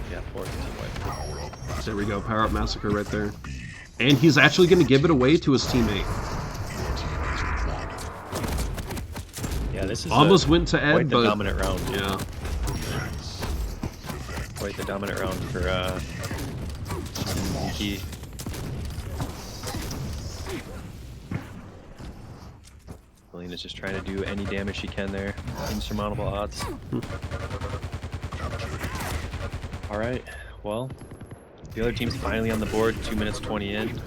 A: Yeah, 4 team wipe.
B: There we go. Power up massacre right there. And he's actually going to give it away to his teammate.
A: Yeah, this is
B: Almost went to Ed,
A: quite the
B: but
A: dominant round.
B: yeah.
A: Quite the dominant round for Mmmkey. Melina's just trying to do any damage she can there. Insurmountable odds. Alright, well, the other team's finally on the board, 2 minutes 20 in.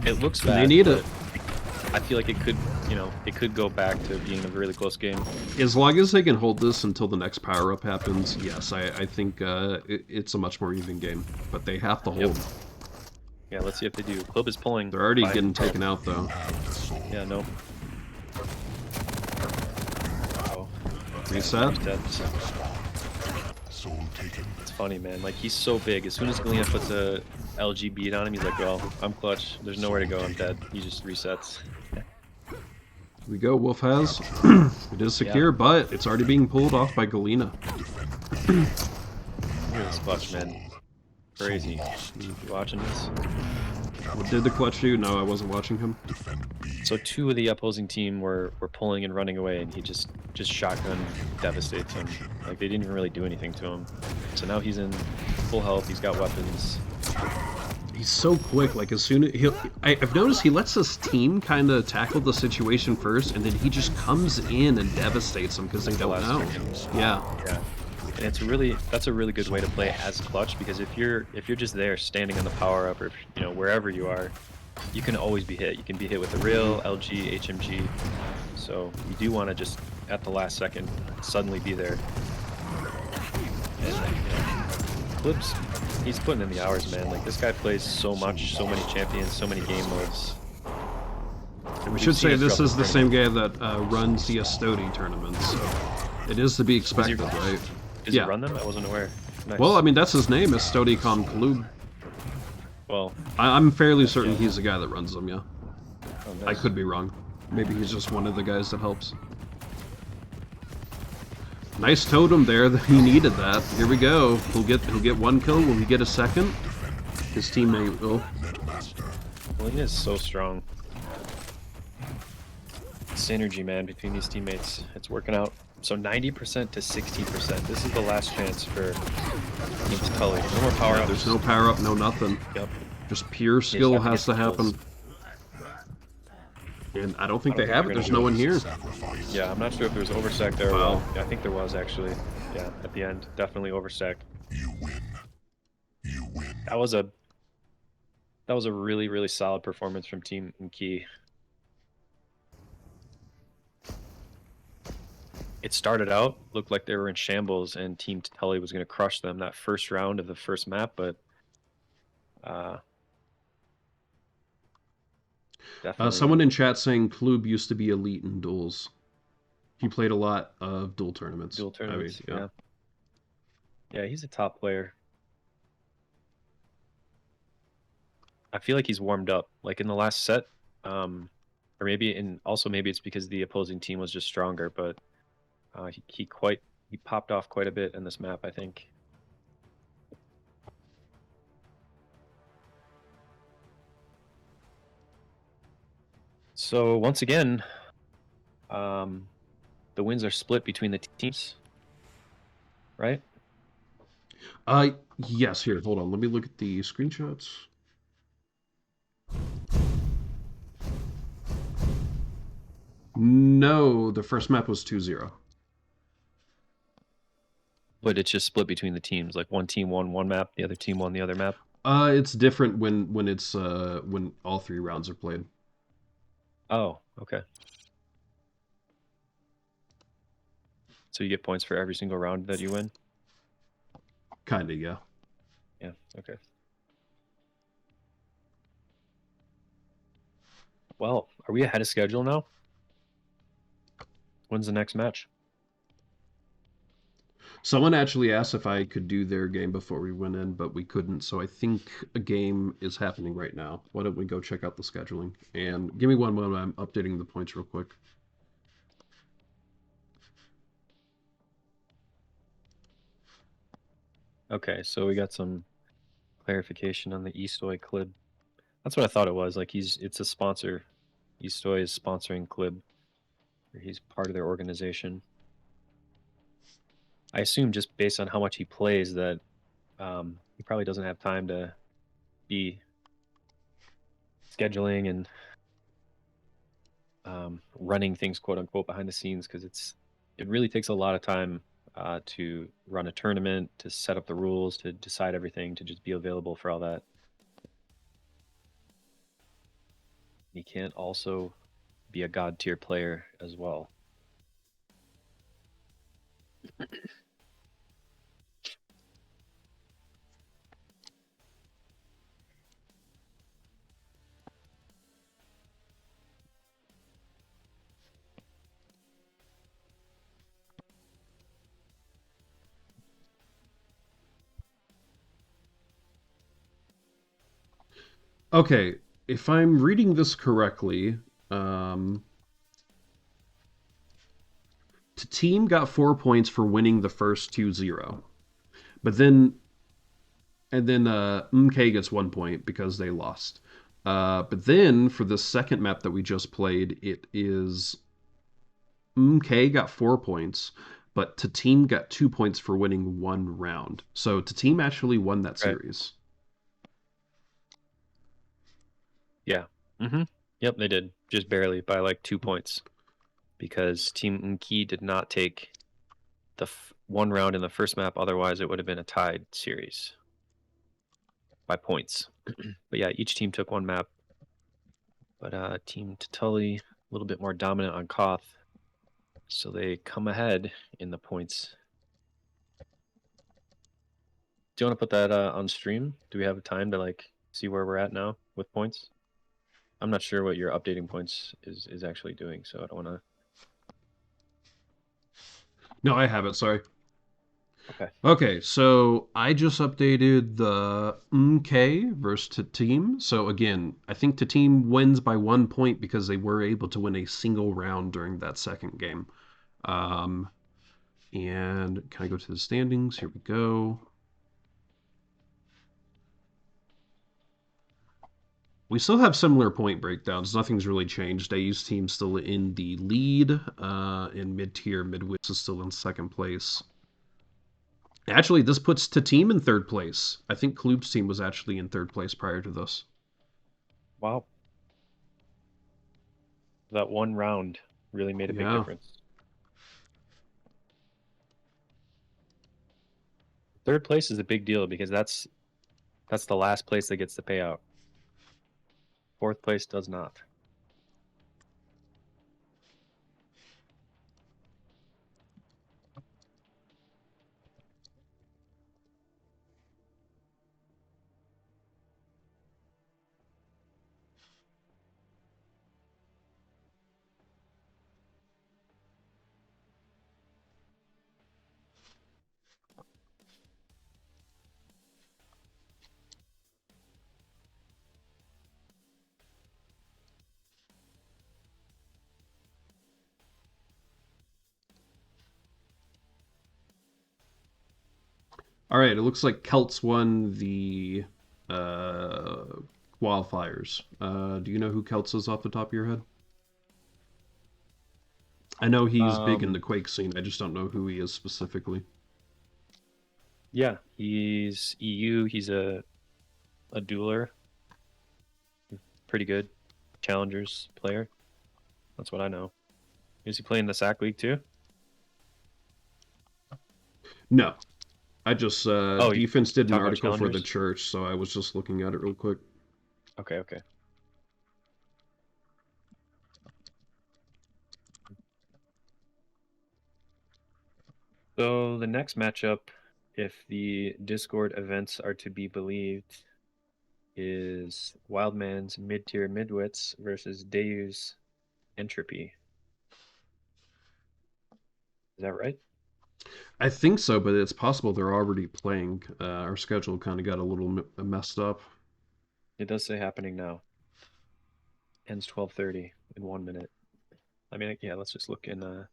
A: It looks bad.
B: They need it.
A: I feel like it could, you know, it could go back to being a really close game.
B: As long as they can hold this until the next power-up happens, yes, I think it's a much more even game. But they have to hold.
A: Yep. Yeah, let's see if they do. Klyb is pulling.
B: They're already
A: by
B: getting taken out, though.
A: Yeah, no. Wow.
B: Reset.
A: It's funny, man. Like, he's so big. As soon as Galena puts a LG beat on him, he's like, well, I'm clutch. There's nowhere to go. I'm dead. He just resets.
B: Here we go. Wolf has. It is secure, but it's already being pulled off by Galena.
A: Look at this clutch, man. Crazy. You watching this?
B: What did the clutch do? No, I wasn't watching him.
A: So 2 of the opposing team were pulling and running away, and he just shotgun devastates him. Like, they didn't even really do anything to him. So now he's in full health. He's got weapons.
B: He's so quick. Like, as soon as I've noticed he lets his team kind of tackle the situation first, and then he just comes in and devastates them because they don't know. Yeah.
A: Yeah. And that's a really good way to play as clutch, because if you're just there standing on the power up, or you know, wherever you are, you can always be hit. You can be hit with a real LG, HMG. So you do want to just at the last second suddenly be there. And you know, Klyb's, he's putting in the hours, man. Like, this guy plays so much, so many champions, so many game modes.
B: And we should say this is the same guy that runs the Ttully tournaments, so it is to be expected, right?
A: Does he run them? I wasn't aware. Nice.
B: Well, I mean, that's his name, is Ttully Klyb.
A: Well,
B: I'm fairly certain he's the guy that runs them, yeah.
A: Oh, nice.
B: I could be wrong. Maybe he's just one of the guys that helps. Nice totem there. He needed that. Here we go. He'll get 1 kill. Will he get a second? His teammate will.
A: Galena is so strong. Synergy, man, between these teammates. It's working out. So 90% to 60%. This is the last chance for Team Ttully. No more power ups.
B: There's no power up, no nothing.
A: Yep.
B: Just pure skill has to happen. And I don't think they have it. There's no one here.
A: Yeah, I'm not sure if there was oversec there. Well, yeah, I think there was actually. Yeah, at the end, definitely oversec.
C: You win. You win.
A: That was a really, really solid performance from Team Mmmkey. It started out, looked like they were in shambles, and Team Ttully was going to crush them that first round of the first map, but definitely.
B: Someone in chat saying Klyb used to be elite in duels. He played a lot of duel tournaments.
A: Duel tournaments,
B: I mean,
A: yeah, he's a top player. I feel like he's warmed up, like in the last set, or maybe maybe it's because the opposing team was just stronger, but he popped off quite a bit in this map, I think. So once again, the wins are split between the teams, right?
B: Yes, here, hold on. Let me look at the screenshots. No, the first map was 2-0.
A: But it's just split between the teams. Like, one team won one map, the other team won the other map.
B: It's different when it's when all 3 rounds are played.
A: Oh, okay. So you get points for every single round that you win?
B: Kinda, yeah.
A: Yeah, okay. Well, are we ahead of schedule now? When's the next match?
B: Someone actually asked if I could do their game before we went in, but we couldn't. So I think a game is happening right now. Why don't we go check out the scheduling? And give me one moment. I'm updating the points real quick.
A: Okay, so we got some clarification on the Eastoy Klyb. That's what I thought it was. Like it's a sponsor. Eastoy is sponsoring Klyb. Or he's part of their organization. I assume just based on how much he plays that he probably doesn't have time to be scheduling and running things quote unquote behind the scenes, because it really takes a lot of time to run a tournament, to set up the rules, to decide everything, to just be available for all that. He can't also be a god tier player as well.
B: Okay, if I'm reading this correctly, um, Ttteam got 4 points for winning the first 2-0. But then Mmmkey gets 1 point because they lost. But then for the second map that we just played, it is Mmmkey got 4 points, but Ttteam got 2 points for winning one round. So Ttteam actually won that
A: Right.
B: series.
A: Yeah. Mm-hmm. Yep, they did. Just barely by like 2 points. Because Team Mmmkey did not take the one round in the first map. Otherwise, it would have been a tied series by points. But yeah, each team took one map. But Team Ttully, a little bit more dominant on Koth. So they come ahead in the points. Do you want to put that on stream? Do we have a time to like see where we're at now with points? I'm not sure what your updating points is actually doing, so I don't want to.
B: No, I have it. Sorry.
A: Okay.
B: Okay, so I just updated the Mmmkey versus Ttteam. So again, I think Ttteam wins by 1 point because they were able to win a single round during that second game. Um, and can I go to the standings? Here we go. We still have similar point breakdowns. Nothing's really changed. AU's team's still in the lead. In mid-tier, Midwest is still in second place. Actually, this puts Ttteam in third place. I think Klyb's team was actually in third place prior to this.
A: Wow. That one round really made a big
B: Yeah.
A: difference. Third place is a big deal because that's the last place that gets the payout. Fourth place does not.
B: All right, it looks like Celts won the uh, qualifiers. Do you know who Celts is off the top of your head? I know he's big in the
A: Um,
B: Quake scene. I just don't know who he is specifically.
A: yeah, he's EU. He's a dueler, pretty good challengers player. That's what I know. Is he playing the SAC League too?
B: No, I just
A: Oh, you
B: Defense did an
A: talking about
B: article for the
A: challengers?
B: church, so I was just looking at it real quick.
A: Okay, okay. So the next matchup, if the Discord events are to be believed, is Wildman's mid-tier midwits versus Dayu's entropy. Is that right?
B: I think so, but it's possible they're already playing. Our schedule kind of got a little messed up.
A: It does say happening now. Ends 12:30 in 1 minute. I mean, yeah, let's just look in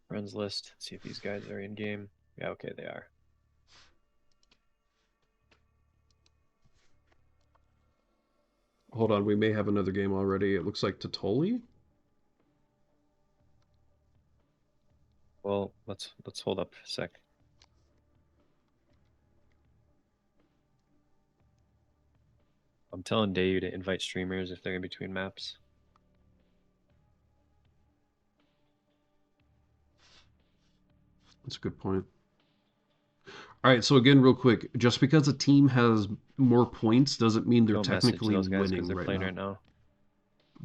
A: friends list, see if these guys are in game. Yeah, okay, they are.
B: Hold on, we may have another game already. It looks like Ttully.
A: Well, let's hold up a sec. I'm telling Dayu to invite streamers if they're in between maps.
B: That's a good point. All right, so again, real quick, just because a team has more points doesn't mean they're
A: Don't message
B: technically
A: those guys because
B: winning
A: they're
B: right
A: playing
B: now.
A: right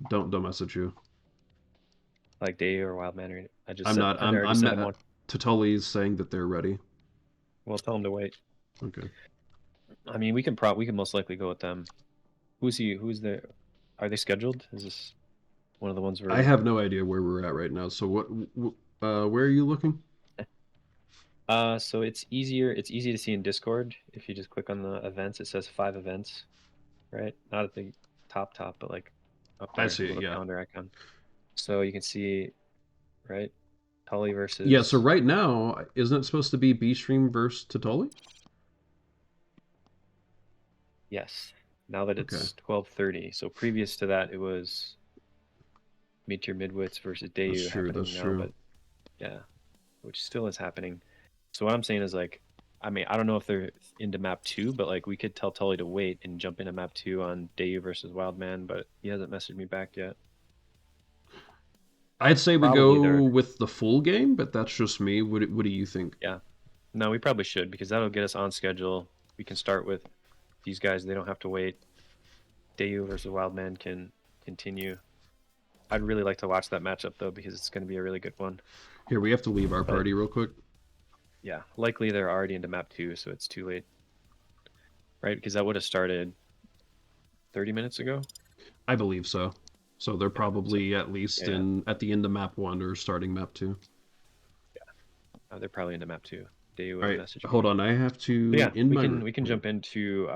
A: now.
B: Don't message you.
A: Like Dayu or Wildman. I just
B: I'm
A: said
B: not.
A: I already
B: I'm
A: sent him
B: not.
A: one.
B: Ttully's saying that they're ready.
A: We'll tell him to wait.
B: Okay.
A: I mean, we can most likely go with them. Who's he? Who's the? Are they scheduled? Is this one of the ones
B: I
A: we're?
B: have no idea where we're at right now. So where are you looking?
A: So it's easier. It's easy to see in Discord if you just click on the events. It says 5 events, right? Not at the top, but like up
B: I
A: there,
B: see it.
A: little
B: Yeah.
A: calendar icon. So you can see, right? Tully
B: Yeah. So
A: versus
B: right now, isn't it supposed to be B Stream versus Ttully?
A: yes. Now that
B: Okay.
A: it's 12:30. So previous to that, it was Meteor Midwits versus
B: That's
A: Dayu
B: true. That's
A: happening now,
B: true.
A: but yeah, which still is happening. So what I'm saying is like, I mean, I don't know if they're into map 2, but like we could tell Tully to wait and jump into map 2 on Dayu versus Wildman, but he hasn't messaged me back yet.
B: I'd say we
A: Probably
B: go
A: they're
B: with the full game, but that's just me. What do you think?
A: yeah. No, we probably should because that'll get us on schedule. We can start with these guys. They don't have to wait. Dayu versus Wildman can continue. I'd really like to watch that matchup though because it's going to be a really good one.
B: Here, we have to leave our
A: But
B: party real quick.
A: yeah, likely they're already into map 2, so it's too late, right? Because that would have started 30 minutes ago.
B: I believe so. So they're
A: Yeah, so
B: probably at least
A: yeah,
B: at the end of map 1 or starting map 2.
A: they're probably into map 2. Dayu would
B: All
A: have
B: right,
A: messaged
B: hold
A: me.
B: on. I have
A: But
B: to
A: yeah,
B: end my
A: we can
B: yeah.
A: jump into